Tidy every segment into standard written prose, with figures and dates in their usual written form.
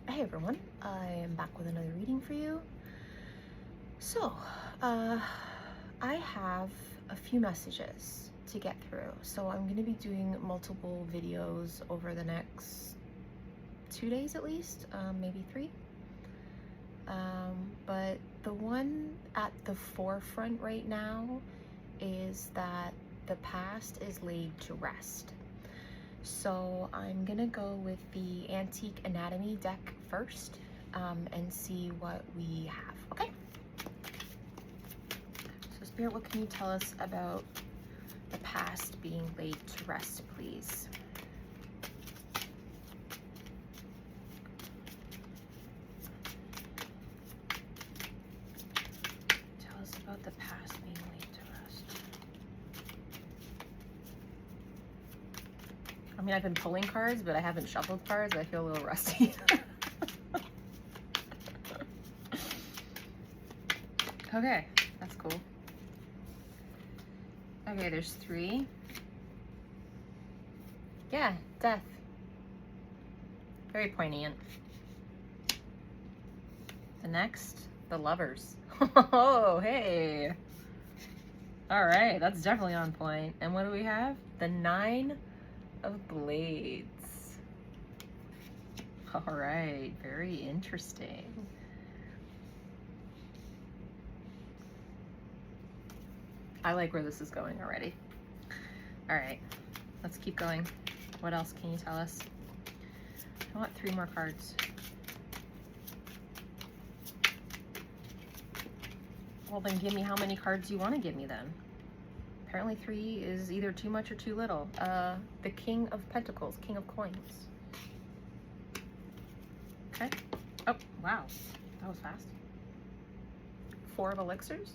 Hey everyone, I am back with another reading for you. So, I have a few messages to get through. So I'm going to be doing multiple videos over the next 2 days at least, maybe 3. But the one at the forefront right now is that the past is laid to rest. So I'm gonna go with the Antique Anatomy deck first and see what we have, okay? So Spirit, what can you tell us about the past being laid to rest, please? Tell us about the past being laid to rest. I mean, I've been pulling cards, but I haven't shuffled cards. I feel a little rusty. Okay, that's cool. Okay, there's 3. Yeah, death. Very poignant. The next, the Lovers. Oh, hey. All right, that's definitely on point. And what do we have? The 9 of Blades. All right, very interesting. I like where this is going already. All right, let's keep going. What else can you tell us? I want 3 more cards. Well, then give me how many cards you want to give me then. Apparently 3 is either too much or too little. The King of Pentacles, King of Coins. Okay. Oh, wow. That was fast. 4 of Elixirs.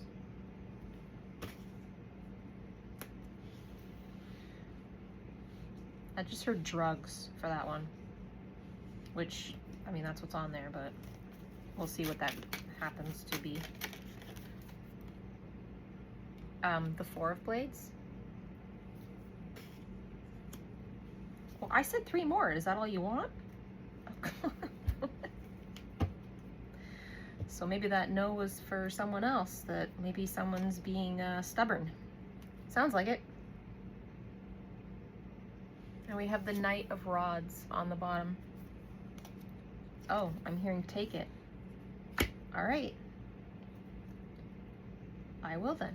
I just heard drugs for that one. Which, I mean, that's what's on there, but we'll see what that happens to be. The 4 of Blades. Well, I said 3 more. Is that all you want? So maybe that no was for someone else, that maybe someone's being stubborn. Sounds like it. And we have the Knight of Rods on the bottom. Oh, I'm hearing take it. All right. I will then.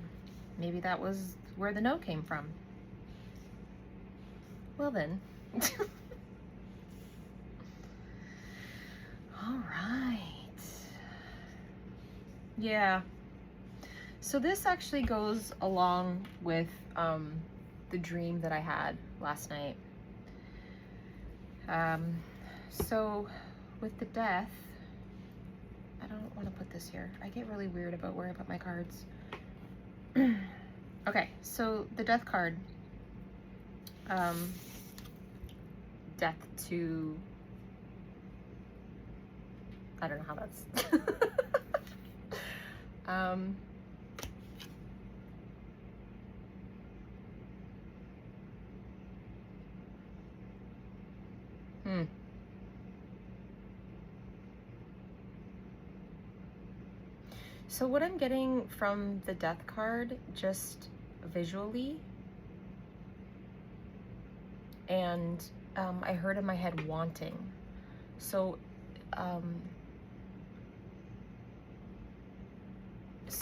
Maybe that was where the no came from. Well then. All right. Yeah. So this actually goes along with the dream that I had last night. So with the death, I don't want to put this here. I get really weird about where I put my cards. Okay, so the death card, death to, I don't know how that's, So what I'm getting from the death card, just visually, and I heard in my head wanting. So,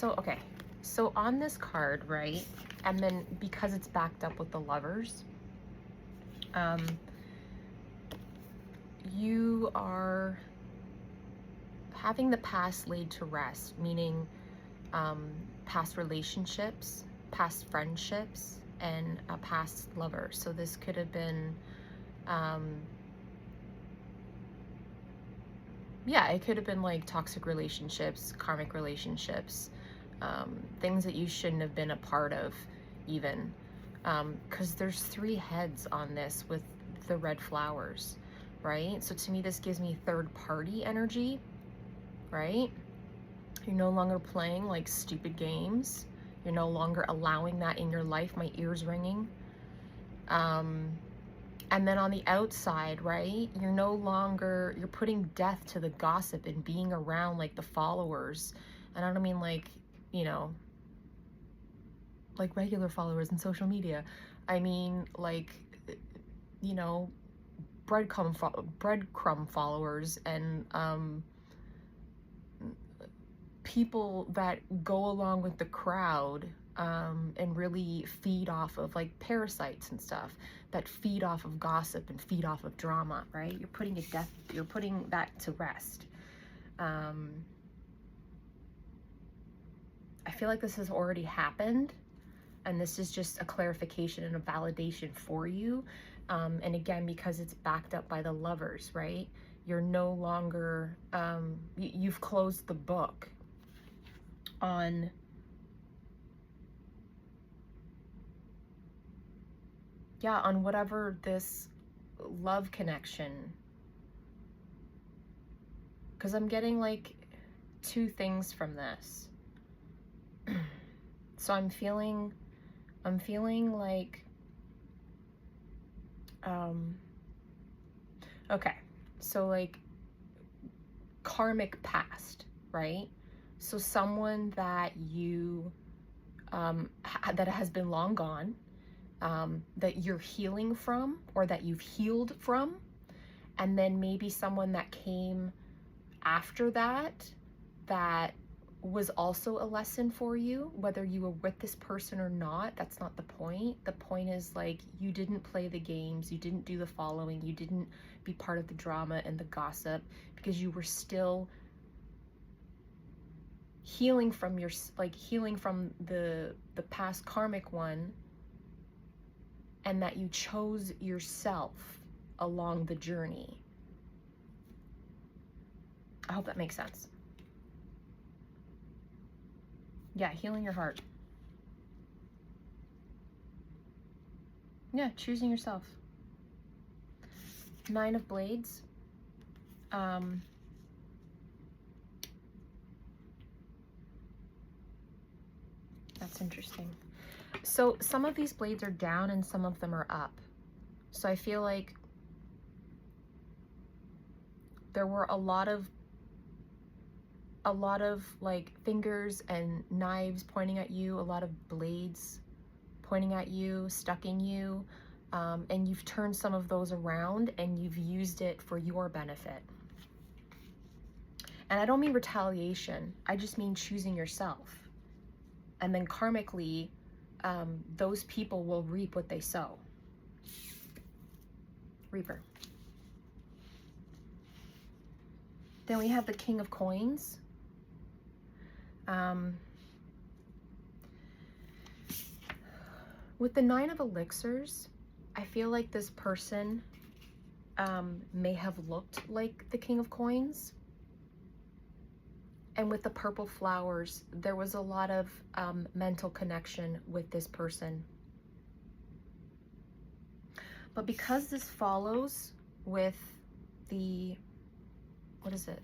okay. So on this card, right, and then because it's backed up with the Lovers, you are having the past laid to rest, meaning past relationships, past friendships, and a past lover. So this could have been, yeah, it could have been like toxic relationships, karmic relationships, things that you shouldn't have been a part of even, because there's 3 heads on this with the red flowers, right? So to me, this gives me third party energy, right? You're no longer playing like stupid games. You're no longer allowing that in your life. My ears ringing. And then on the outside, right, you're putting death to the gossip and being around like the followers. And I don't mean like, you know, like regular followers in social media. I mean like, you know, breadcrumb followers and people that go along with the crowd, and really feed off of like parasites and stuff that feed off of gossip and feed off of drama, right? You're putting that to rest. I feel like this has already happened, and this is just a clarification and a validation for you. And again, because it's backed up by the Lovers, right? You're no longer, you've closed the book on whatever this love connection, because I'm getting like two things from this. So I'm feeling like, okay, so like karmic past, right? So someone that you, that has been long gone, that you're healing from, or that you've healed from, and then maybe someone that came after that was also a lesson for you, whether you were with this person or not. That's not the point. The point is like, you didn't play the games, you didn't do the following, you didn't be part of the drama and the gossip, because you were still healing from the past karmic one, and that you chose yourself along the journey. I hope that makes sense. Yeah, healing your heart. Yeah, choosing yourself. 9 of Blades. That's interesting. So some of these blades are down and some of them are up. So I feel like there were a lot of like fingers and knives pointing at you, a lot of blades pointing at you, stucking you, and you've turned some of those around and you've used it for your benefit. And I don't mean retaliation, I just mean choosing yourself. And then karmically, those people will reap what they sow. Reaper. Then we have the King of Coins. With the 9 of Elixirs, I feel like this person may have looked like the King of Coins. And with the purple flowers, there was a lot of mental connection with this person. But because this follows with the, what is it?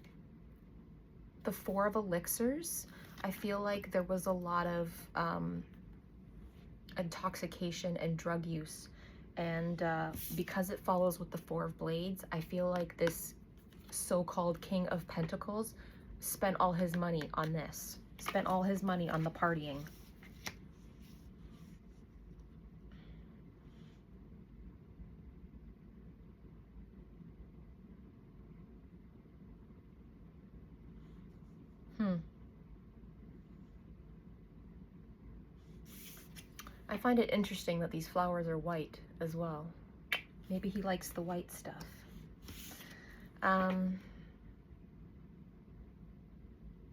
The 4 of Elixirs, I feel like there was a lot of intoxication and drug use. And because it follows with the 4 of Blades, I feel like this so-called King of Pentacles spent all his money on this, spent all his money on the partying. I find it interesting that these flowers are white as well. Maybe he likes the white stuff.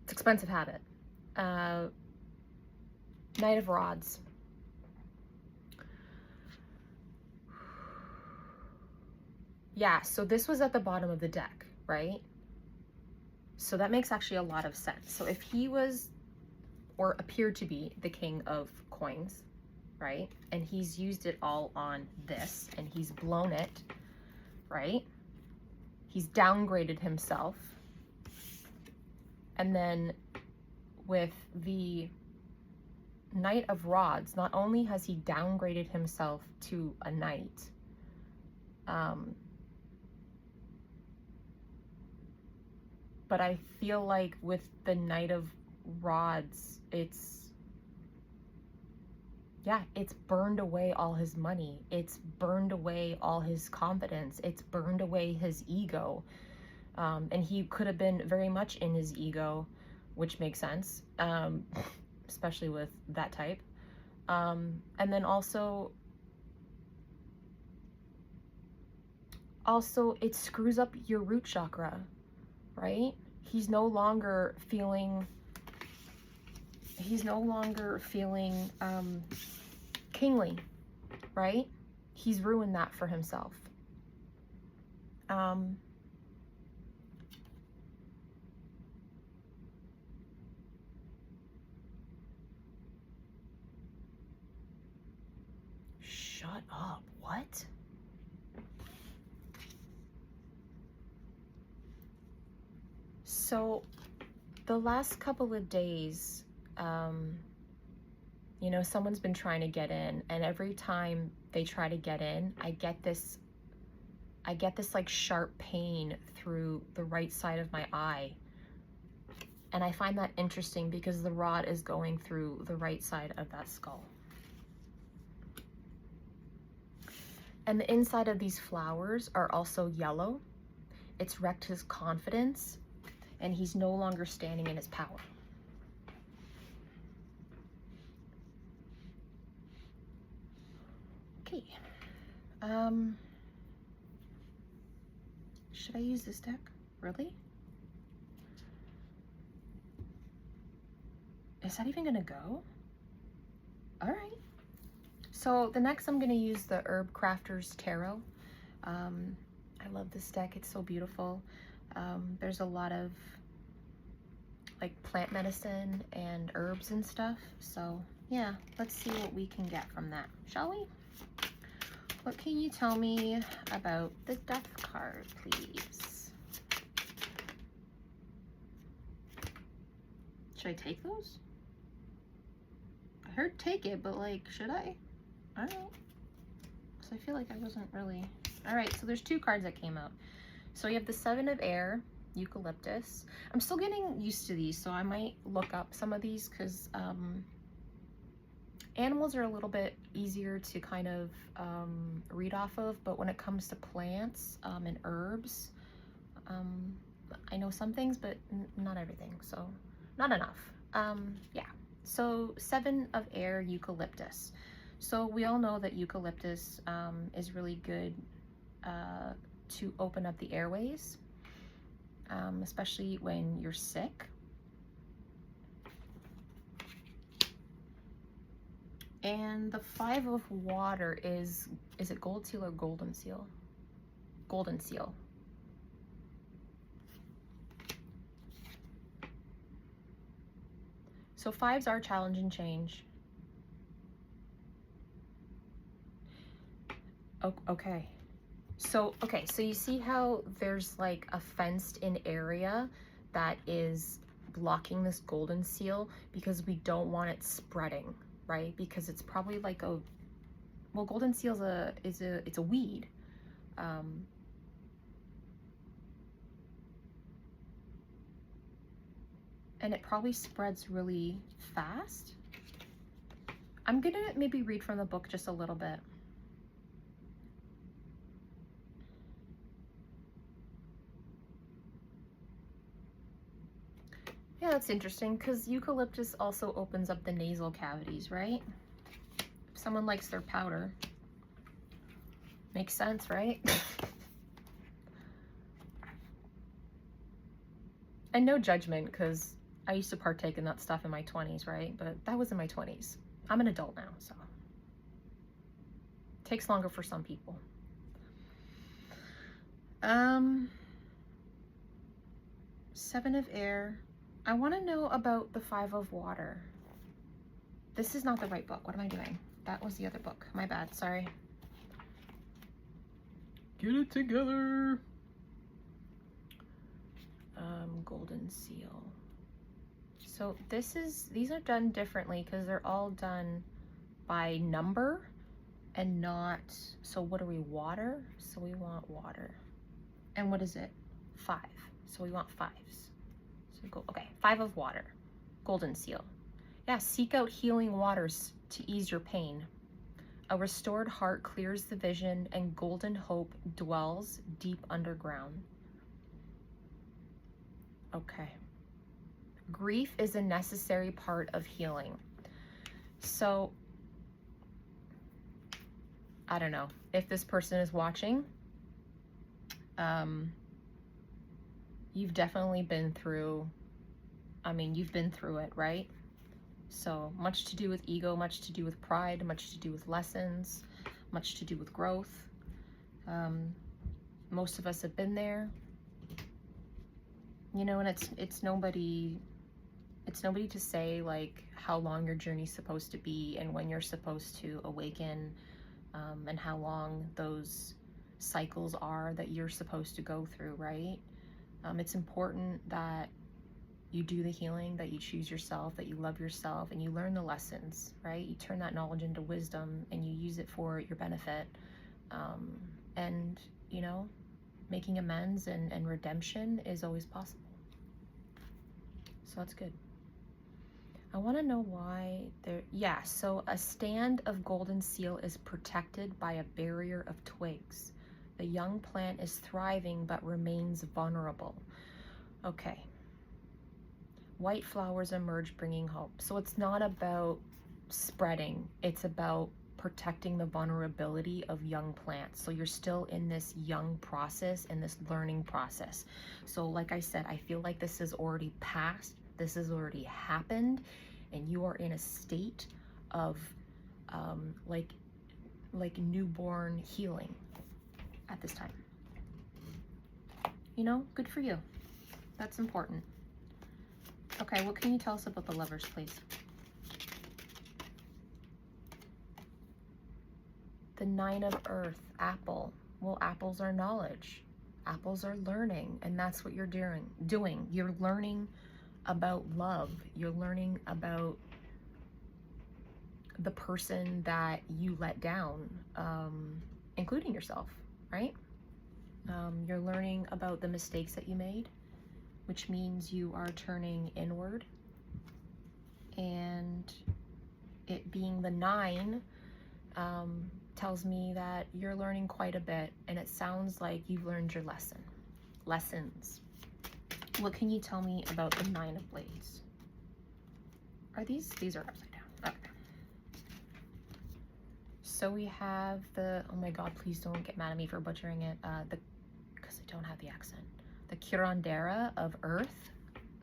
It's expensive habit. Knight of Rods. Yeah, so this was at the bottom of the deck, right? So that makes actually a lot of sense. So if he was, or appeared to be, the King of Coins, right? And he's used it all on this, and he's blown it, right? He's downgraded himself. And then with the Knight of Rods, not only has he downgraded himself to a knight, But I feel like with the Knight of Rods, it's burned away all his money. It's burned away all his confidence. It's burned away his ego. And he could have been very much in his ego, which makes sense, especially with that type. And then also it screws up your root chakra, right? He's no longer feeling kingly, right? He's ruined that for himself. Shut up. What? So the last couple of days, you know, someone's been trying to get in, and every time they try to get in, I get this like sharp pain through the right side of my eye. And I find that interesting because the rod is going through the right side of that skull. And the inside of these flowers are also yellow. It's wrecked his confidence, and he's no longer standing in his power. Okay. Should I use this deck? Really? Is that even gonna go? All right. So the next I'm gonna use the Herb Crafters Tarot. I love this deck, it's so beautiful. There's a lot of like plant medicine and herbs and stuff. So yeah, let's see what we can get from that, shall we? What can you tell me about the Death card, please? Should I take those? I heard take it, but like, should I? I don't know. So I feel like I wasn't really... All right, so there's two cards that came out. So you have the Seven of Air, Eucalyptus. I'm still getting used to these, so I might look up some of these because animals are a little bit easier to kind of read off of, but when it comes to plants and herbs, I know some things, but not everything, so not enough. Yeah, so Seven of Air, Eucalyptus. So we all know that eucalyptus is really good to open up the airways, especially when you're sick. And the Five of Water is it Gold Seal or Golden Seal? Golden Seal. So fives are challenge and change. Okay. So you see how there's like a fenced in area that is blocking this golden seal because we don't want it spreading, right? Because it's probably like a, well, golden seal is a weed. And it probably spreads really fast. I'm gonna maybe read from the book just a little bit. Yeah, that's interesting because eucalyptus also opens up the nasal cavities, right? If someone likes their powder. Makes sense, right? And no judgment because I used to partake in that stuff in my 20s, right? But that was in my 20s. I'm an adult now, so. Takes longer for some people. Seven of Air. I want to know about the Five of Water. This is not the right book. What am I doing? That was the other book. My bad. Sorry. Get it together. Golden Seal. So these are done differently because they're all done by number, and not, so what are we, water? So we want water. And what is it? 5. So we want 5s. So we go, okay, 5 of water. Golden seal. Yeah, seek out healing waters to ease your pain. A restored heart clears the vision, and golden hope dwells deep underground. Okay. Grief is a necessary part of healing. So, I don't know if this person is watching. You've definitely been through, you've been through it, right? So much to do with ego, much to do with pride, much to do with lessons, much to do with growth. Most of us have been there, you know, and it's nobody to say like how long your journey's supposed to be and when you're supposed to awaken, and how long those cycles are that you're supposed to go through, right? It's important that you do the healing, that you choose yourself, that you love yourself, and you learn the lessons, right? You turn that knowledge into wisdom and you use it for your benefit. And, you know, making amends and redemption is always possible. So that's good. I want to know why there, yeah, so a stand of golden seal is protected by a barrier of twigs. The young plant is thriving but remains vulnerable. Okay. White flowers emerge bringing hope. So it's not about spreading, it's about protecting the vulnerability of young plants. So you're still in this young process, in this learning process. So like I said, I feel like this is already past, this has already happened, and you are in a state of like newborn healing at this time. You know, good for you. That's important. Okay, what can you tell us about the Lovers, please? The 9 of Earth, apple. Well, apples are knowledge. Apples are learning, and that's what you're doing. You're learning about love. You're learning about the person that you let down, including yourself, right? You're learning about the mistakes that you made, which means you are turning inward. And it being the 9 tells me that you're learning quite a bit, and it sounds like you've learned your lessons. What can you tell me about the 9 of Blades? Are these are upside down. Okay. So we have the, oh my god, please don't get mad at me for butchering it, because I don't have the accent. The Curandera of Earth,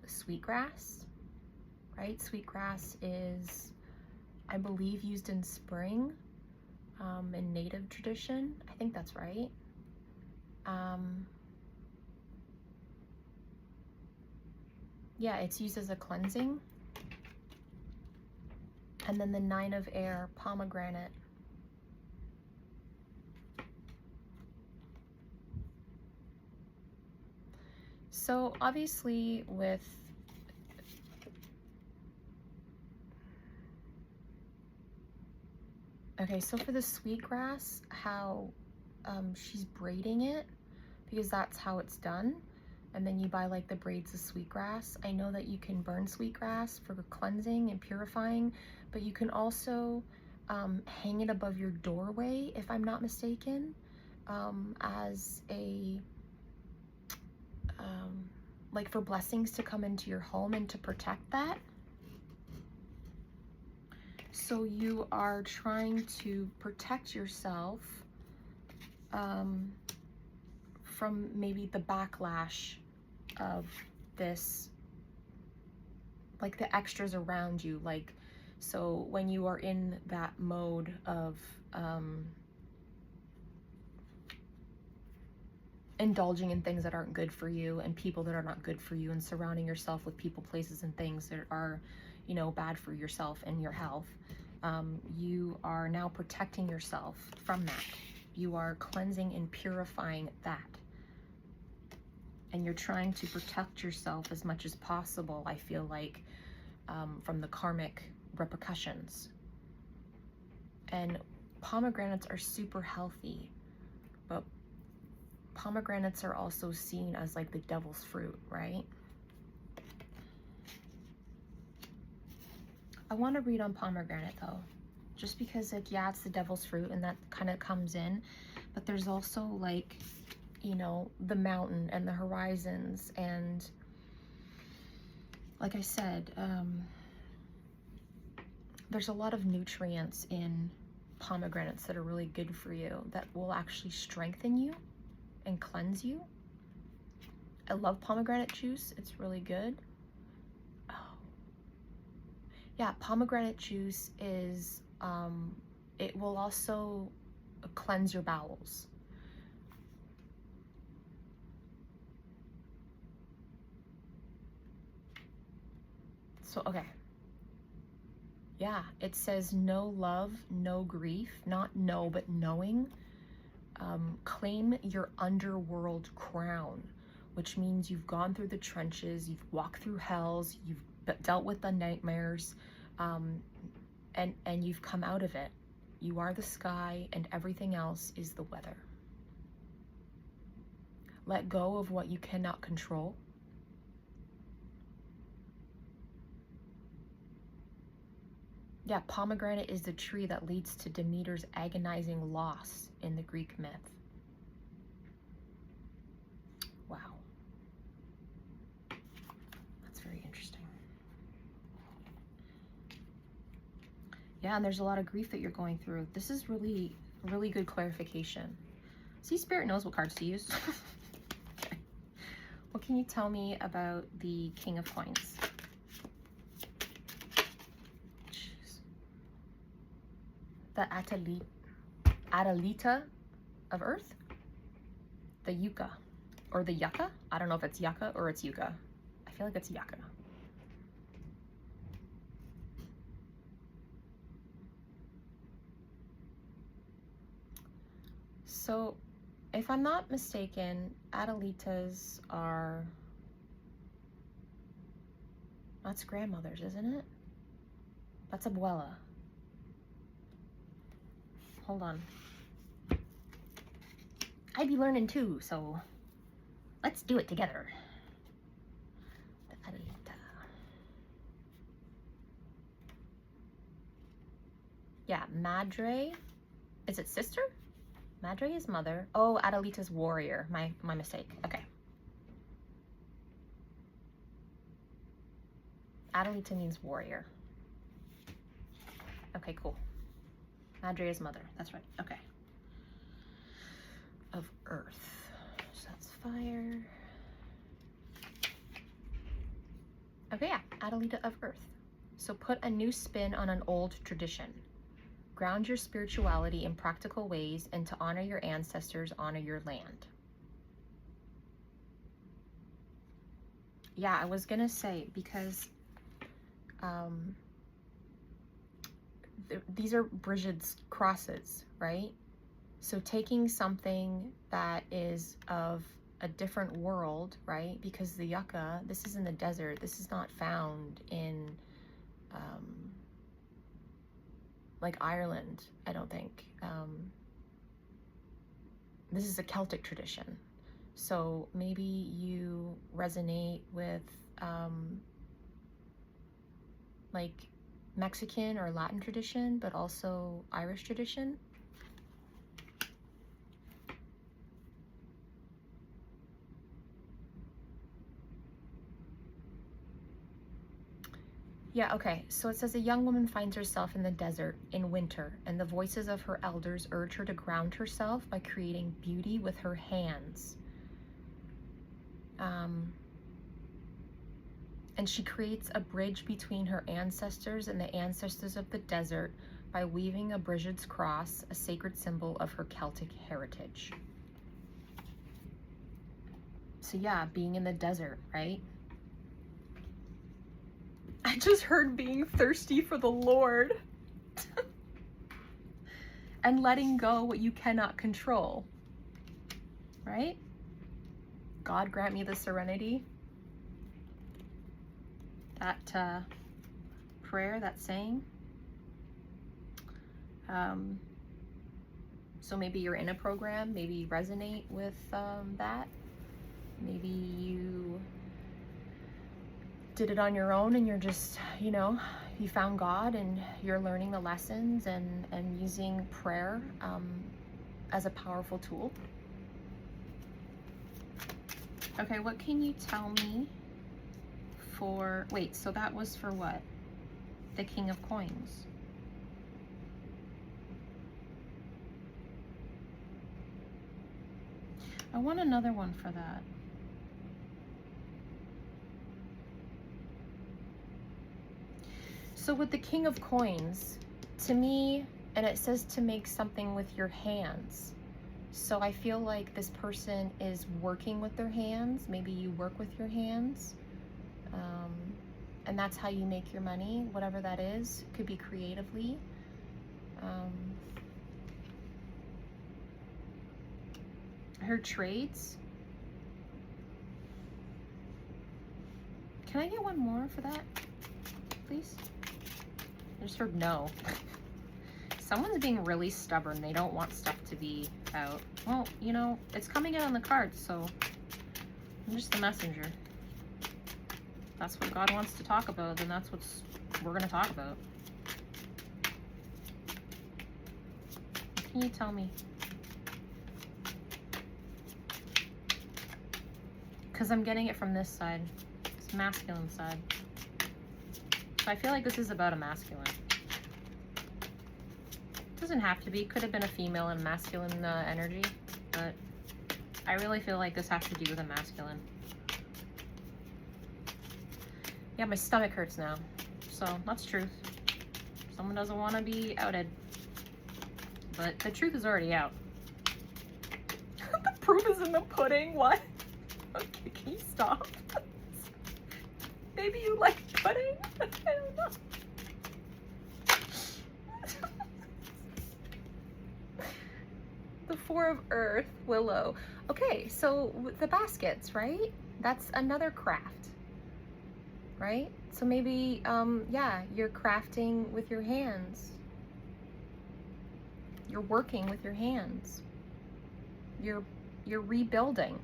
the sweetgrass, right? Sweetgrass is, I believe, used in spring, in native tradition. I think that's right. Yeah, it's used as a cleansing. And then the 9 of Air, pomegranate. So obviously with okay, so for the sweetgrass, how she's braiding it, because that's how it's done, and then you buy like the braids of sweetgrass. I know that you can burn sweetgrass for cleansing and purifying, but you can also hang it above your doorway, if I'm not mistaken, as a like for blessings to come into your home and to protect that. So you are trying to protect yourself from maybe the backlash of this, like the extras around you. Like, so when you are in that mode of indulging in things that aren't good for you and people that are not good for you, and surrounding yourself with people, places, and things that are, you know, bad for yourself and your health, you are now protecting yourself from that. You are cleansing and purifying that. And you're trying to protect yourself as much as possible, I feel like, from the karmic repercussions. And pomegranates are super healthy, but pomegranates are also seen as like the devil's fruit, right? I want to read on pomegranate though, just because like, yeah, it's the devil's fruit and that kind of comes in, but there's also like, you know, the mountain and the horizons, and like I said, there's a lot of nutrients in pomegranates that are really good for you, that will actually strengthen you and cleanse you. I love pomegranate juice. It's really good. Oh. Yeah, pomegranate juice is, it will also cleanse your bowels. So, okay. Yeah, it says no love, no grief, not no, but knowing. Claim your underworld crown, which means you've gone through the trenches, you've walked through hells, you've dealt with the nightmares, and you've come out of it. You are the sky and everything else is the weather. Let go of what you cannot control. Yeah, pomegranate is the tree that leads to Demeter's agonizing loss in the Greek myth. Wow. That's very interesting. Yeah, and there's a lot of grief that you're going through. This is really, really good clarification. See, Spirit knows what cards to use. Okay. What can you tell me about the King of Coins? The Atalita of Earth? The Yucca. Or the Yucca? I don't know if it's Yucca or it's Yucca. I feel like it's Yucca. So, if I'm not mistaken, Adelitas are... That's grandmothers, isn't it? That's Abuela. Hold on. I'd be learning too, so let's do it together. The Adelita. Yeah, Madre. Is it sister? Madre is mother. Oh, Adelita's warrior. My mistake. Okay. Adelita means warrior. Okay, cool. Madre is mother. That's right. Okay. Of Earth. So that's fire. Okay, yeah. Adelita of Earth. So put a new spin on an old tradition. Ground your spirituality in practical ways, and to honor your ancestors, honor your land. Yeah, I was gonna say, because these are Brigid's crosses, right? So taking something that is of a different world, right? Because the yucca, this is in the desert. This is not found in like Ireland, I don't think. This is a Celtic tradition. So maybe you resonate with like Mexican or Latin tradition, but also Irish tradition. Yeah, okay, so it says a young woman finds herself in the desert in winter, and the voices of her elders urge her to ground herself by creating beauty with her hands. And she creates a bridge between her ancestors and the ancestors of the desert by weaving a Brigid's cross, a sacred symbol of her Celtic heritage. So yeah, being in the desert, right? I just heard being thirsty for the Lord. And letting go what you cannot control, right? God grant me the serenity. That prayer, that saying. So maybe you're in a program, maybe you resonate with that. Maybe you did it on your own and you're just, you know, you found God and you're learning the lessons and using prayer as a powerful tool. Okay, what can you tell me for, wait, so that was for what? The King of Coins. I want another one for that. So with the King of Coins, to me, and it says to make something with your hands. So I feel like this person is working with their hands. Maybe you work with your hands. And that's how you make your money, whatever that is. It could be creatively. I heard trades. Can I get one more for that, please? I just heard no. Someone's being really stubborn. They don't want stuff to be out. Well, you know, it's coming out on the cards, so I'm just the messenger. That's what God wants to talk about, then that's what we're going to talk about. What can you tell me? Because I'm getting it from this side. It's masculine side. So I feel like this is about a masculine. It doesn't have to be. Could have been a female and masculine energy. But I really feel like this has to do with a masculine. Yeah, my stomach hurts now. So that's truth. Someone doesn't want to be outed. But the truth is already out. The proof is in the pudding? What? Okay, can you stop? Maybe you like pudding? I don't know. The Four of Earth, Willow. Okay, so the baskets, right? That's another craft. Right? So maybe, yeah, you're crafting with your hands. You're working with your hands. You're rebuilding.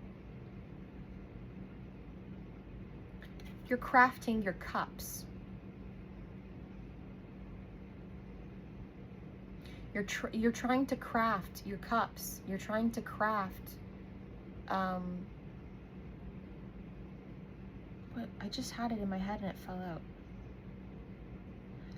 You're crafting your cups. You're trying to craft your cups. You're trying to craft, but I just had it in my head and it fell out.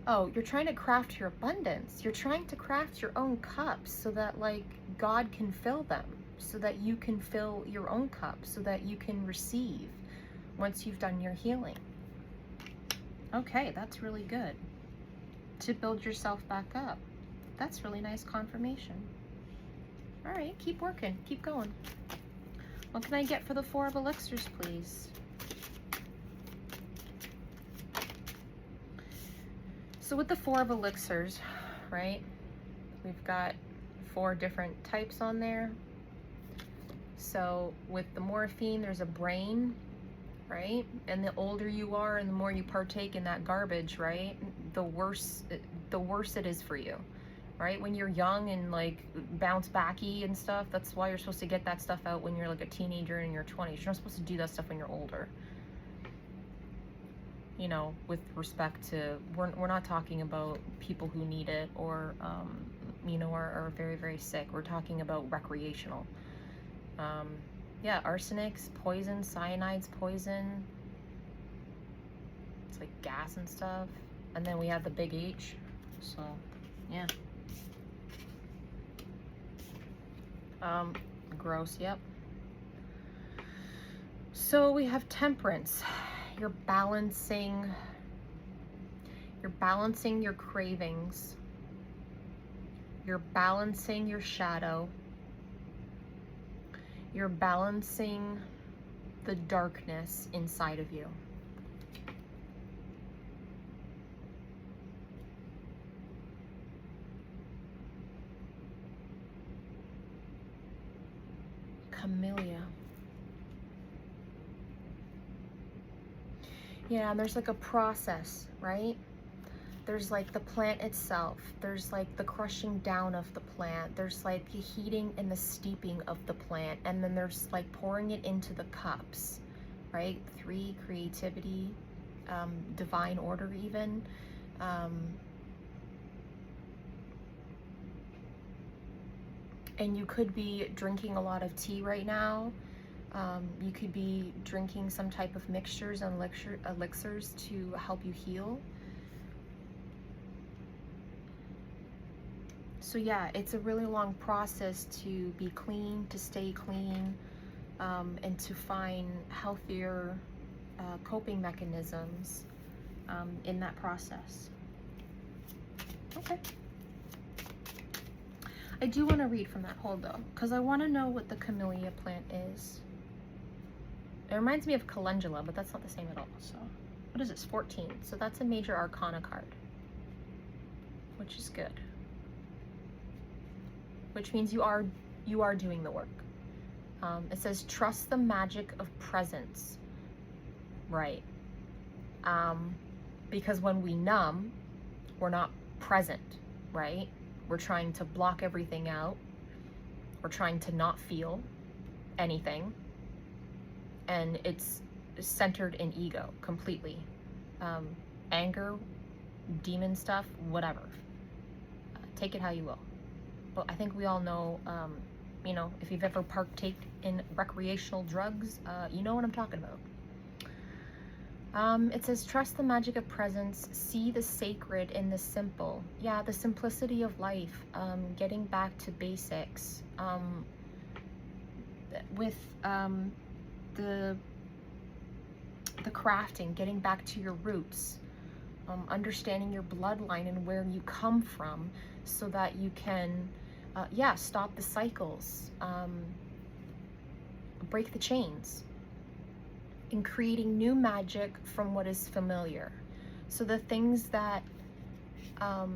Oh, you're trying to craft your abundance. You're trying to craft your own cups so that, like, God can fill them, so that you can fill your own cup, so that you can receive once you've done your healing. Okay, that's really good. To build yourself back up. That's really nice confirmation. All right, keep working, keep going. What can I get for the Four of Elixirs, please? So with the Four of Elixirs, right, we've got 4 different types on there. So with the morphine, there's a brain, right? And the older you are and the more you partake in that garbage, right, the worse it is for you, right? When you're young and like bounce backy and stuff, that's why you're supposed to get that stuff out when you're like a teenager in your 20s. You're not supposed to do that stuff when you're older. You know, with respect to, we're not talking about people who need it or, you know, are very, very sick. We're talking about recreational. Yeah, arsenics, poison, cyanide's poison. It's like gas and stuff. And then we have the big H. So, yeah. Gross, yep. So we have temperance. You're balancing your cravings. You're balancing your shadow. You're balancing the darkness inside of you. Camellia. Yeah, and there's like a process, right? There's like the plant itself. There's like the crushing down of the plant. There's like the heating and the steeping of the plant. And then there's like pouring it into the cups, right? 3, creativity, divine order even. And you could be drinking a lot of tea right now. You could be drinking some type of mixtures and elixirs to help you heal. So yeah, it's a really long process to be clean, to stay clean, and to find healthier coping mechanisms in that process. Okay. I do want to read from that hold though, because I want to know what the camellia plant is. It reminds me of calendula, but that's not the same at all. So what is this? 14. So that's a major arcana card, which is good. Which means you are doing the work. It says trust the magic of presence. Right. Because when we numb, we're not present, right? We're trying to block everything out. We're trying to not feel anything. And it's centered in ego completely. Anger, demon stuff, whatever. Take it how you will. But I think we all know, you know, if you've ever partaked in recreational drugs, you know what I'm talking about. It says, trust the magic of presence, see the sacred in the simple. Yeah, the simplicity of life, getting back to basics. With the crafting, getting back to your roots, understanding your bloodline and where you come from so that you can, stop the cycles, break the chains, in creating new magic from what is familiar. So the things that are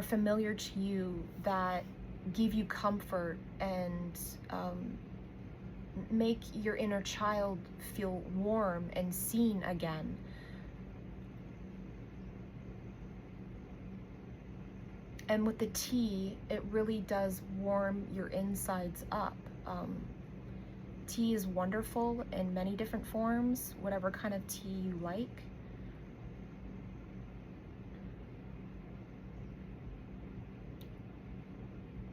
familiar to you, that give you comfort and make your inner child feel warm and seen again. And with the tea, it really does warm your insides up. Tea is wonderful in many different forms, whatever kind of tea you like.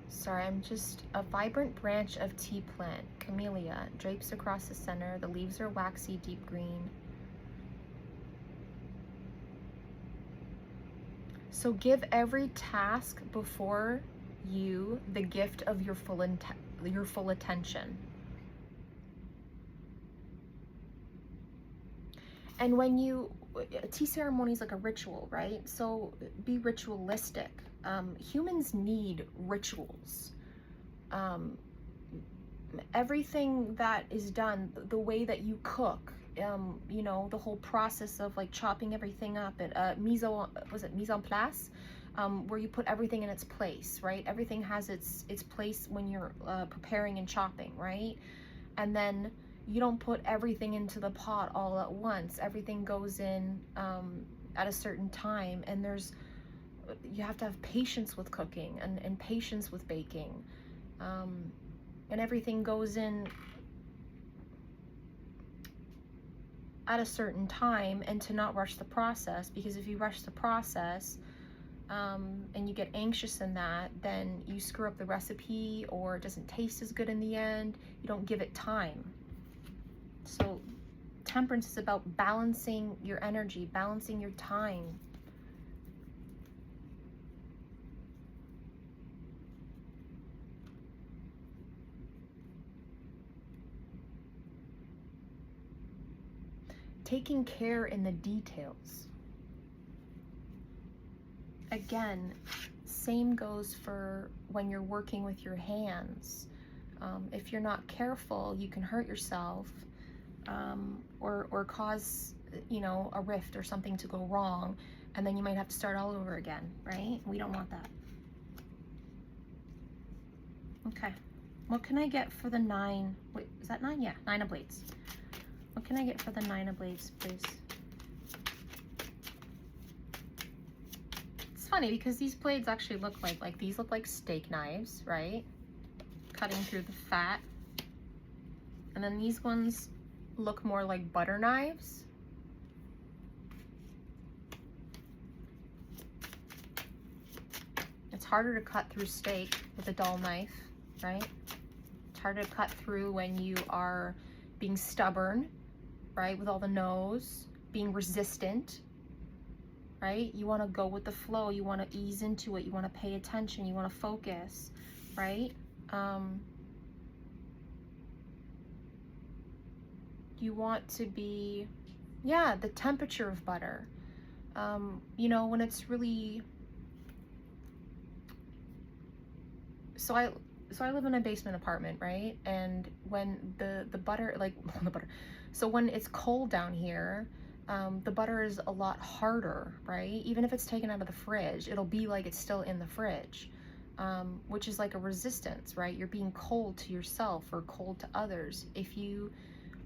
Sorry, I'm just a vibrant branch of tea plant, camellia, drapes across the center. The leaves are waxy, deep green. So give every task before you the gift of your full attention. And when you, a tea ceremony is like a ritual, right? So be ritualistic. Humans need rituals. Everything that is done, the way that you cook, you know, the whole process of like chopping everything up at mise en place, where you put everything in its place, right? Everything has its place when you're preparing and chopping, right? And then you don't put everything into the pot all at once. Everything goes in at a certain time, and you have to have patience with cooking and patience with baking, and everything goes in at a certain time, and to not rush the process, because if you rush the process and you get anxious in that, then you screw up the recipe, or it doesn't taste as good in the end. You don't give it time. So temperance is about balancing your energy, balancing your time. Taking care in the details. Again, same goes for when you're working with your hands. If you're not careful, you can hurt yourself, or cause, you know, a rift or something to go wrong, and then you might have to start all over again, right? We don't want that. Okay, what can I get for the 9? Wait, is that 9? Yeah, 9 of Blades. What can I get for the 9 of Blades, please? funny because these blades actually look like these look like steak knives, right? Cutting through the fat. And then these ones look more like butter knives. It's harder to cut through steak with a dull knife, right? It's harder to cut through when you are being stubborn, right? With all the no's, being resistant, right? You want to go with the flow. You want to ease into it. You want to pay attention. You want to focus, right? You want to be, yeah, the temperature of butter. You know, when it's really, so I live in a basement apartment, right? And when the butter, like the butter, so when it's cold down here, the butter is a lot harder, right? Even if it's taken out of the fridge, it'll be like it's still in the fridge, which is like a resistance, right? You're being cold to yourself or cold to others. If you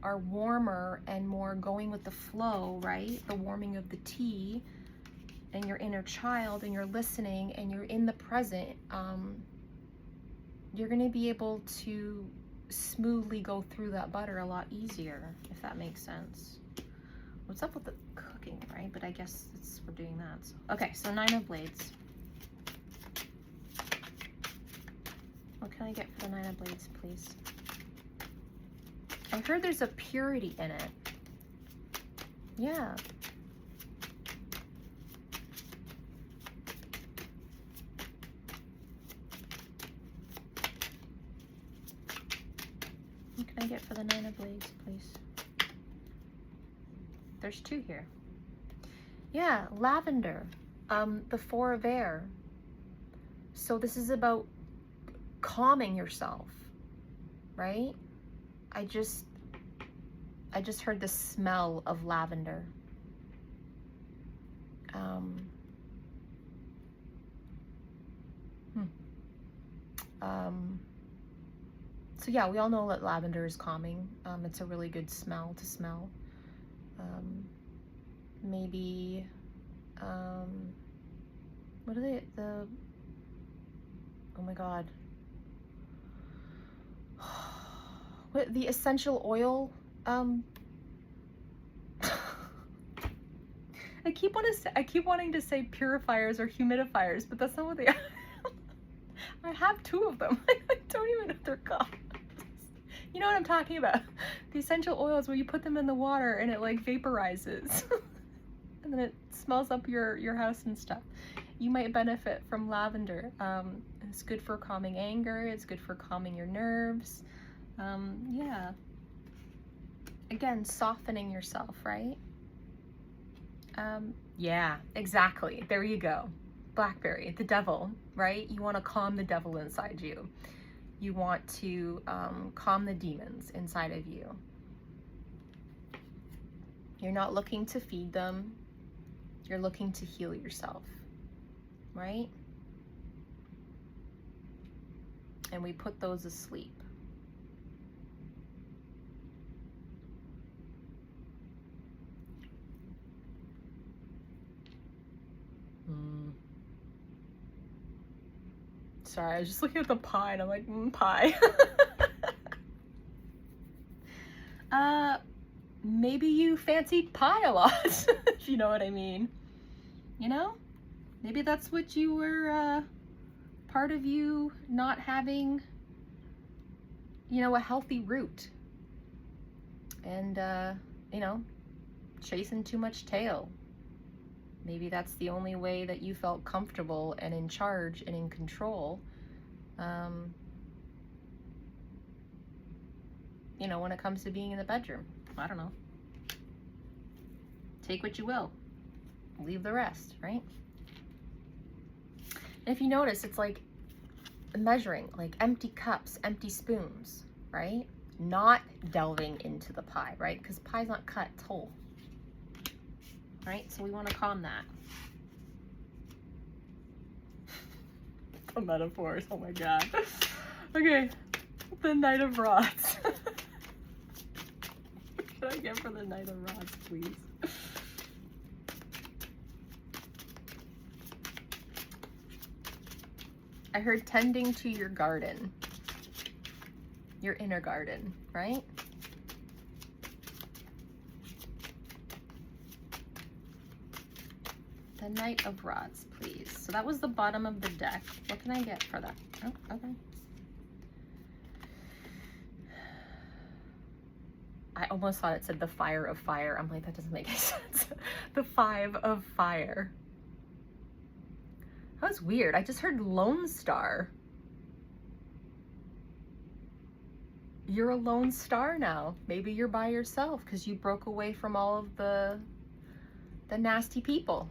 are warmer and more going with the flow, right? The warming of the tea and your inner child, and you're listening and you're in the present, you're going to be able to smoothly go through that butter a lot easier, if that makes sense. What's up with the cooking, right? But I guess we're doing that. So. Okay, so 9 of blades. What can I get for the 9 of blades, please? I heard there's a purity in it. Yeah. What can I get for the 9 of blades, please? There's 2 here. Yeah, lavender. The 4 of air. So this is about calming yourself, right? I just heard the smell of lavender. So yeah, we all know that lavender is calming. It's a really good smell to smell. Maybe, what are they, oh my God. What, the essential oil, I keep wanting to say purifiers or humidifiers, but that's not what they are. I have 2 of them. I don't even know what they're called. You know what I'm talking about. The essential oils where you put them in the water and it like vaporizes. And then it smells up your house and stuff. You might benefit from lavender. It's good for calming anger. It's good for calming your nerves. Yeah. Again, softening yourself, right? Yeah, exactly. There you go. Blackberry, the devil, right? You want to calm the devil inside you. You want to calm the demons inside of you. You're not looking to feed them. You're looking to heal yourself, right? And we put those asleep. Sorry, I was just looking at the pie and I'm like, pie. Maybe you fancied pie a lot, if you know what I mean. You know? Maybe that's what you were, part of you not having, you know, a healthy root. And, you know, chasing too much tail. Maybe that's the only way that you felt comfortable and in charge and in control. You know, when it comes to being in the bedroom. I don't know. Take what you will. Leave the rest, right? And if you notice, it's like measuring, like empty cups, empty spoons, right? Not delving into the pie, right? Because pie's not cut, it's whole. Right? So we want to calm that. The metaphors, oh my God. Okay, the Knight of Rods. What can I get for the Knight of Rods, please? I heard tending to your garden, your inner garden, right? The Knight of Rods, please. So that was the bottom of the deck. What can I get for that? Oh, okay. I almost thought it said the Fire of Fire. I'm like, that doesn't make any sense. The Five of Fire. That was weird. I just heard Lone Star. You're a lone star now. Maybe you're by yourself because you broke away from all of the nasty people,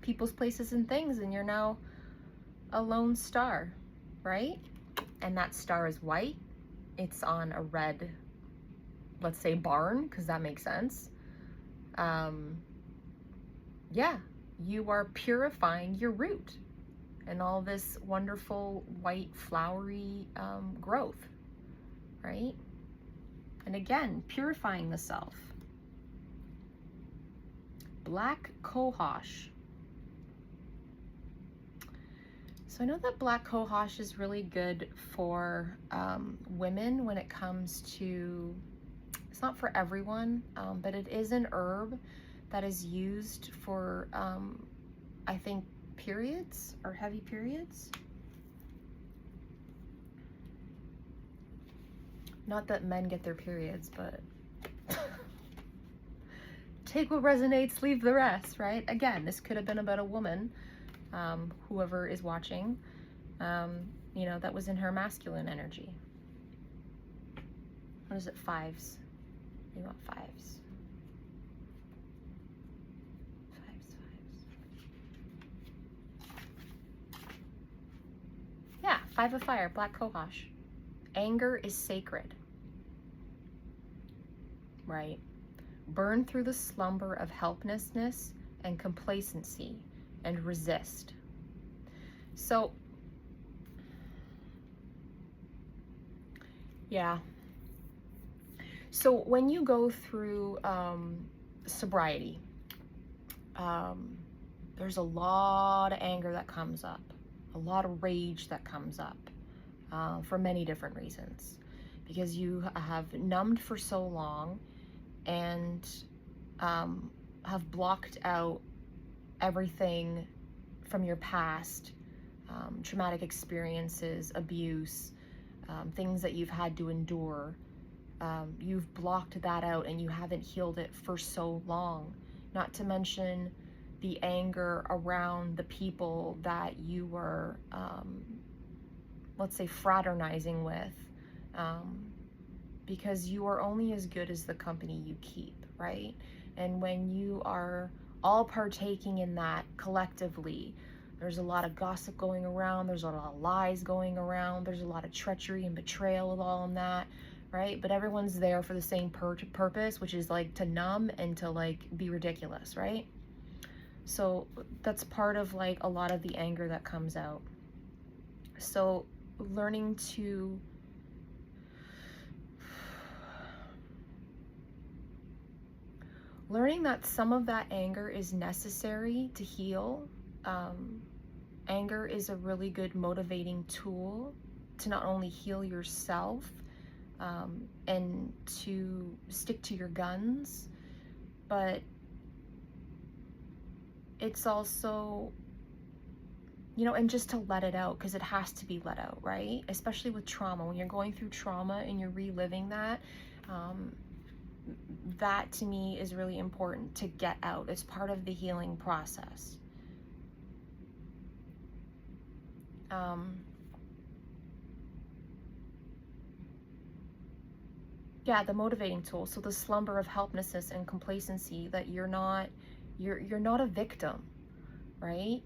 people's places and things, and you're now a lone star, right? And that star is white. It's on a red, let's say, barn, because that makes sense. Yeah, you are purifying your root and all this wonderful white flowery growth, right? And again, purifying the self. Black cohosh. So I know that black cohosh is really good for women when it comes to, it's not for everyone, but it is an herb that is used for, I think, periods or heavy periods. Not that men get their periods, but take what resonates, leave the rest, right? Again, this could have been about a woman, whoever is watching, you know, that was in her masculine energy. What is it? Fives. We want fives. Fives. Yeah, Five of Fire, black cohosh. Anger is sacred, right? Burn through the slumber of helplessness and complacency and resist. So, yeah. So when you go through sobriety, there's a lot of anger that comes up, a lot of rage that comes up for many different reasons, because you have numbed for so long and have blocked out everything from your past, traumatic experiences, abuse, things that you've had to endure. You've blocked that out and you haven't healed it for so long. Not to mention the anger around the people that you were, let's say, fraternizing with, because you are only as good as the company you keep, right? And when you are all partaking in that collectively, there's a lot of gossip going around, there's a lot of lies going around, there's a lot of treachery and betrayal with all of that, right? But everyone's there for the same purpose, which is like to numb and to like be ridiculous, right? So that's part of like a lot of the anger that comes out. So learning that some of that anger is necessary to heal. Anger is a really good motivating tool to not only heal yourself and to stick to your guns, but it's also, you know, and just to let it out, because it has to be let out, right? Especially with trauma. When you're going through trauma and you're reliving that, that to me is really important to get out. It's part of the healing process. Yeah, the motivating tool. So the slumber of helplessness and complacency, that you're not a victim, right?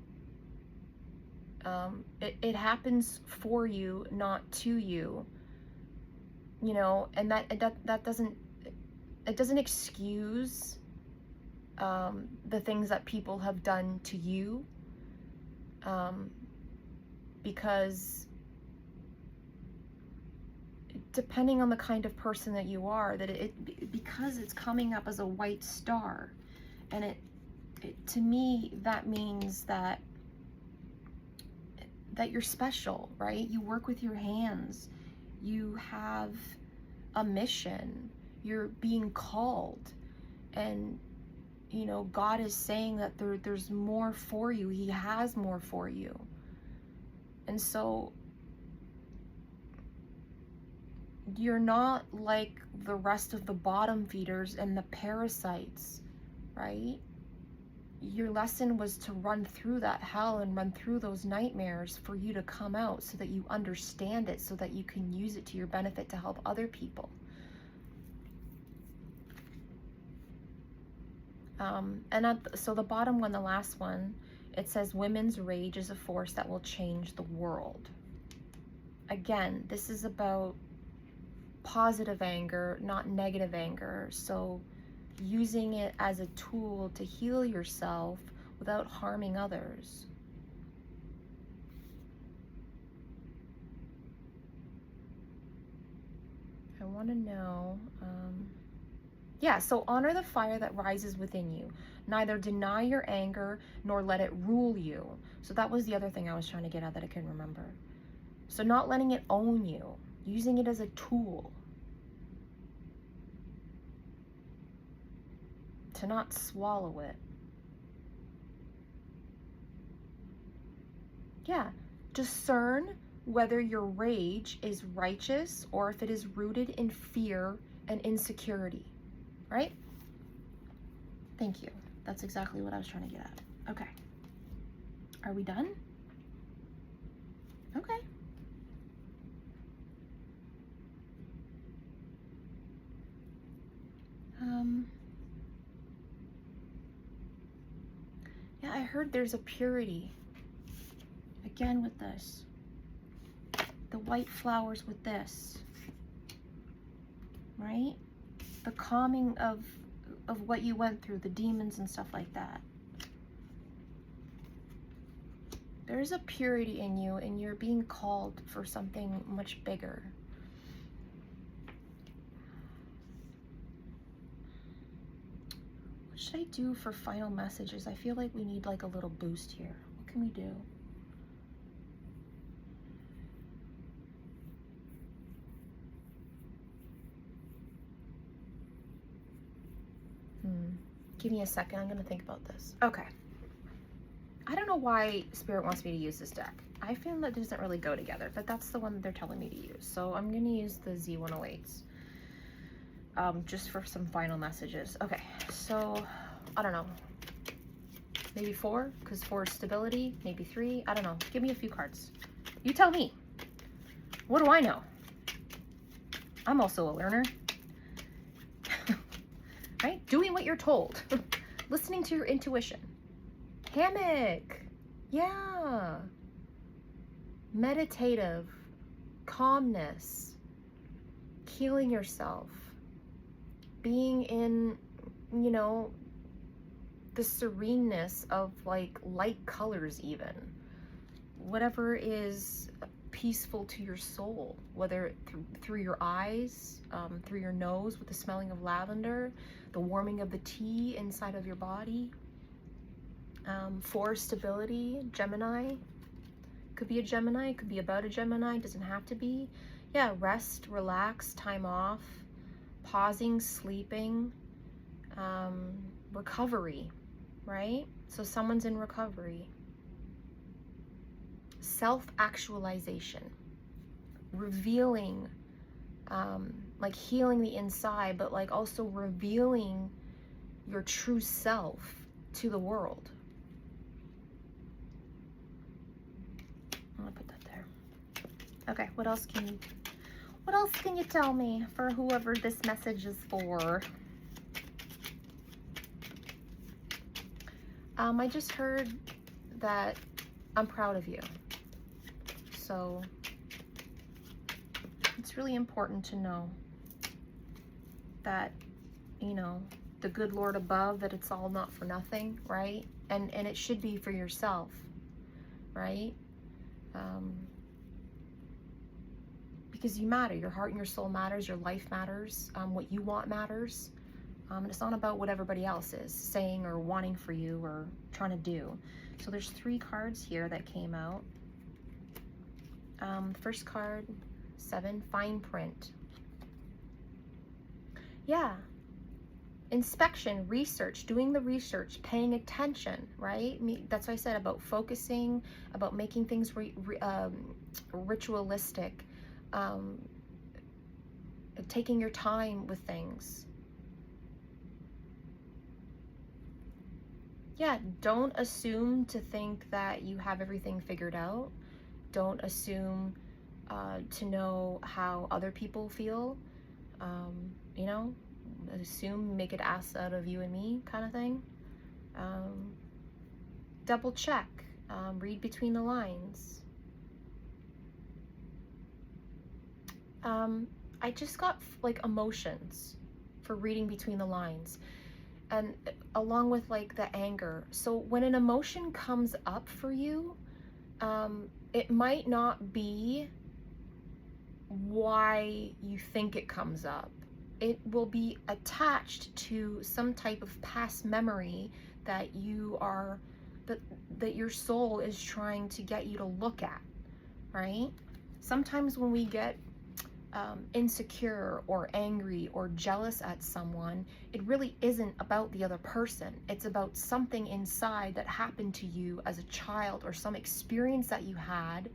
It happens for you, not to you, you know, and that doesn't excuse the things that people have done to you, because depending on the kind of person that you are, that because it's coming up as a white star, and it to me, that means that that you're special, right? You work with your hands. You have a mission. You're being called. And, you know, God is saying that there's more for you. He has more for you. And so you're not like the rest of the bottom feeders and the parasites, right? Your lesson was to run through that hell and run through those nightmares for you to come out so that you understand it, so that you can use it to your benefit to help other people. So the bottom one, the last one, it says women's rage is a force that will change the world. Again, this is about positive anger, not negative anger. So using it as a tool to heal yourself without harming others. I want to know, yeah, so honor the fire that rises within you. Neither deny your anger nor let it rule you. So that was the other thing I was trying to get at that I couldn't remember. So not letting it own you, using it as a tool. To not swallow it. Yeah, discern whether your rage is righteous or if it is rooted in fear and insecurity, right? Thank you. That's exactly what I was trying to get at. Okay. Are we done? Okay. Yeah, I heard there's a purity. Again with this. The white flowers with this. Right? The calming of what you went through, the demons and stuff like that. There's a purity in you, and you're being called for something much bigger. What should I do for final messages? I feel like we need like a little boost here. What can we do? Give me a second. I'm going to think about this. Okay. I don't know why Spirit wants me to use this deck. I feel that doesn't really go together, but that's the one that they're telling me to use. So I'm going to use the Z108s just for some final messages. Okay, so I don't know. Maybe 4, because 4 is stability. Maybe 3. I don't know. Give me a few cards. You tell me. What do I know? I'm also a learner. Right? Doing what you're told. Listening to your intuition. Hammock. Yeah. Meditative. Calmness. Healing yourself. Being in, you know, the sereneness of like light colors even. Whatever is peaceful to your soul, whether through your eyes, through your nose with the smelling of lavender, the warming of the tea inside of your body. 4, stability, Gemini. Could be a Gemini, could be about a Gemini, doesn't have to be. Yeah, rest, relax, time off, pausing, sleeping, recovery, right? So someone's in recovery. Self-actualization, revealing, like healing the inside, but like also revealing your true self to the world. I'm gonna put that there. Okay, what else can you tell me for whoever this message is for? I just heard that I'm proud of you. So it's really important to know that, you know, the good Lord above, that it's all not for nothing, right? And it should be for yourself, right? Because you matter. Your heart and your soul matters. Your life matters. What you want matters. And it's not about what everybody else is saying or wanting for you or trying to do. So there's 3 cards here that came out. First card, 7, fine print. Yeah. Inspection, research, doing the research, paying attention, right? That's what I said about focusing, about making things ritualistic, taking your time with things. Yeah, don't assume to think that you have everything figured out. Don't assume to know how other people feel. You know, assume, make an ass out of you and me kind of thing. Double check, read between the lines. I just got like emotions for reading between the lines, and along with like the anger. So when an emotion comes up for you, it might not be why you think it comes up. It will be attached to some type of past memory that you are, that your soul is trying to get you to look at, right? Sometimes when we get insecure or angry or jealous at someone, it really isn't about the other person. It's about something inside that happened to you as a child, or some experience that you had,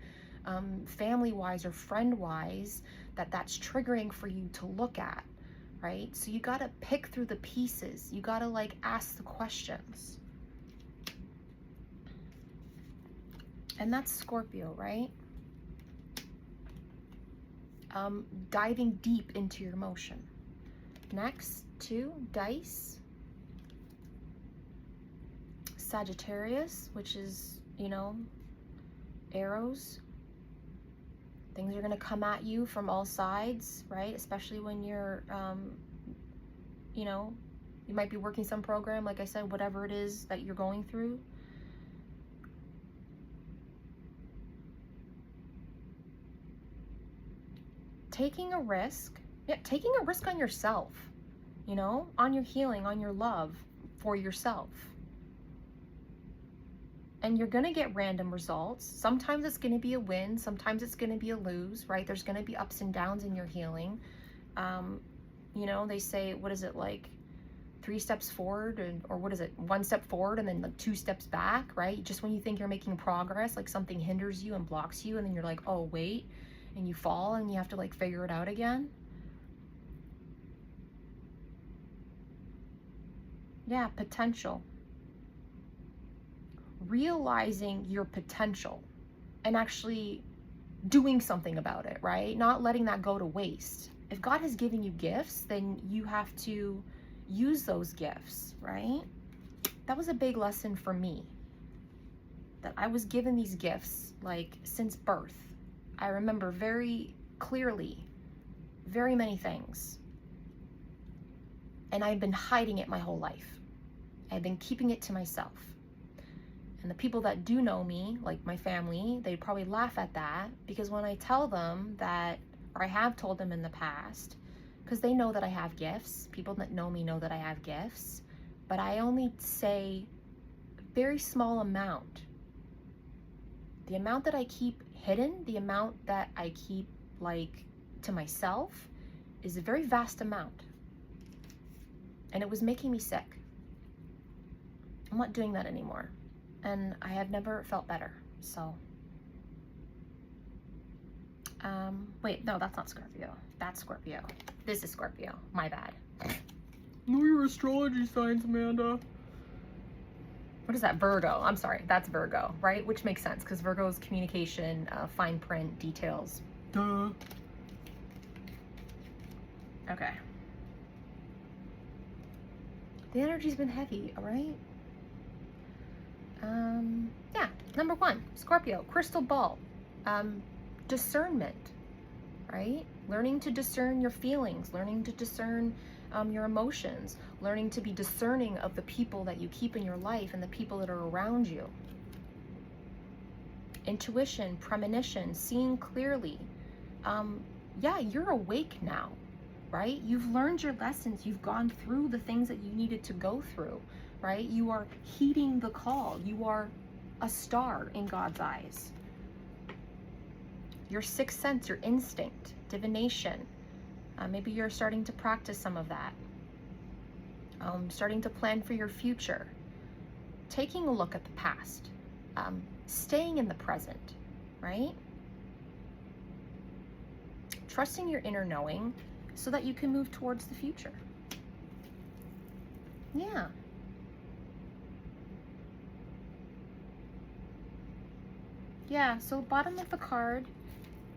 family-wise or friend-wise, that's triggering for you to look at, right? So you gotta pick through the pieces. You gotta like ask the questions. And that's Scorpio, right? Diving deep into your emotion. Next, 2 dice. Sagittarius, which is, you know, arrows. Things are going to come at you from all sides, right? Especially when you're, you know, you might be working some program, like I said, whatever it is that you're going through. Taking a risk, taking a risk on yourself, you know, on your healing, on your love for yourself. And you're going to get random results. Sometimes it's going to be a win. Sometimes it's going to be a lose, right? There's going to be ups and downs in your healing. You know, they say, what is it, like 3 steps forward, or what is it, 1 step forward and then like 2 steps back, right? Just when you think you're making progress, like something hinders you and blocks you, and then you're like, oh, wait, and you fall and you have to like figure it out again. Yeah, potential. Realizing your potential and actually doing something about it, right? Not letting that go to waste. If God has given you gifts, then you have to use those gifts, right? That was a big lesson for me, that I was given these gifts like since birth. I remember very clearly very many things, and I've been hiding it my whole life. I've been keeping it to myself. And the people that do know me, like my family, they probably laugh at that, because when I tell them that, or I have told them in the past, because they know that I have gifts, people that know me know that I have gifts, but I only say a very small amount. The amount that I keep hidden, the amount that I keep like to myself, is a very vast amount. And it was making me sick. I'm not doing that anymore. And I have never felt better, so. Wait, no, that's not Scorpio. That's Scorpio. This is Scorpio, my bad. Know your astrology signs, Amanda. What is that, Virgo? I'm sorry, that's Virgo, right? Which makes sense, because Virgo's communication, fine print, details. Duh. Okay. The energy's been heavy, all right? Yeah, number 1, Scorpio, crystal ball, discernment, right? Learning to discern your feelings, learning to discern your emotions, learning to be discerning of the people that you keep in your life and the people that are around you. Intuition, premonition, seeing clearly. Yeah, you're awake now, right? You've learned your lessons. You've gone through the things that you needed to go through, right? You are heeding the call. You are a star in God's eyes. your sixth sense, your instinct, divination. Maybe you're starting to practice some of that. Starting to plan for your future. Taking a look at the past. Staying in the present, right? Trusting your inner knowing so that you can move towards the future. Yeah. Yeah, so bottom of the card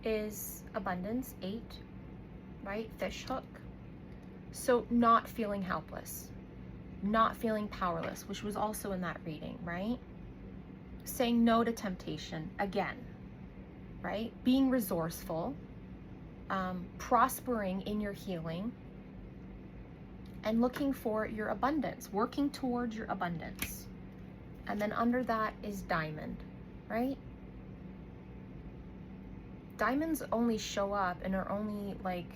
is abundance, 8, right? Fish hook. So not feeling helpless, not feeling powerless, which was also in that reading, right? Saying no to temptation, again, right? Being resourceful, prospering in your healing, and looking for your abundance, working towards your abundance. And then under that is diamond, right? Diamonds only show up and are only like,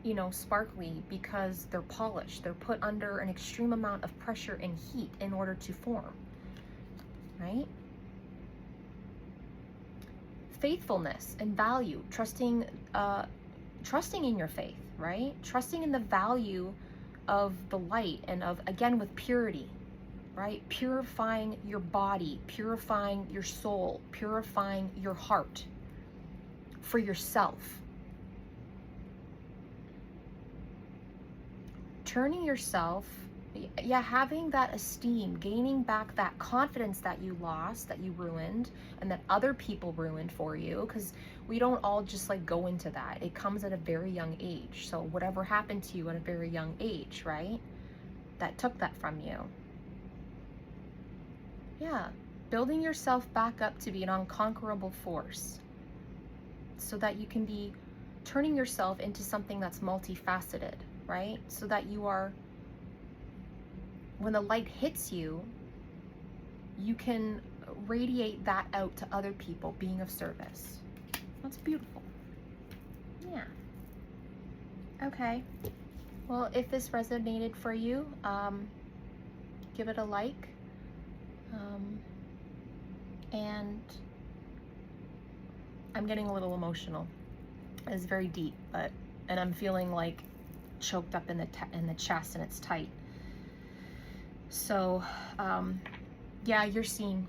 you know, sparkly because they're polished. They're put under an extreme amount of pressure and heat in order to form, right? Faithfulness and value, trusting in your faith, right? Trusting in the value of the light and of, again, with purity, right? Purifying your body, purifying your soul, purifying your heart for yourself. Turning yourself, having that esteem, gaining back that confidence that you lost, that you ruined, and that other people ruined for you, because we don't all just like go into that. It comes at a very young age. So whatever happened to you at a very young age, right? That took that from you. Yeah, building yourself back up to be an unconquerable force so that you can be turning yourself into something that's multifaceted, right? So that you are, when the light hits you, you can radiate that out to other people, being of service. That's beautiful. Yeah. Okay. Well, if this resonated for you, give it a like. And I'm getting a little emotional. It's very deep, and I'm feeling like choked up in the chest, and it's tight. So, yeah, you're seen.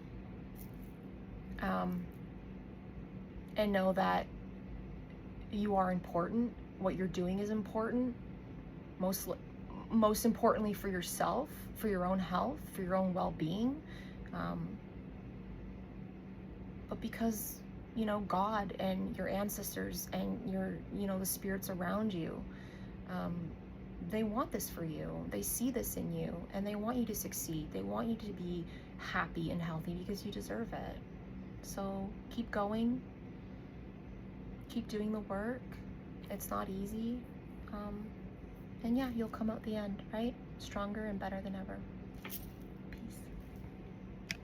And know that you are important. What you're doing is important. Most importantly for yourself, for your own health, for your own well-being. But because, you know, God and your ancestors and the spirits around you, they want this for you. They see this in you, and they want you to succeed. They want you to be happy and healthy because you deserve it. So keep going. Keep doing the work. It's not easy. And yeah, you'll come out the end, right? Stronger and better than ever.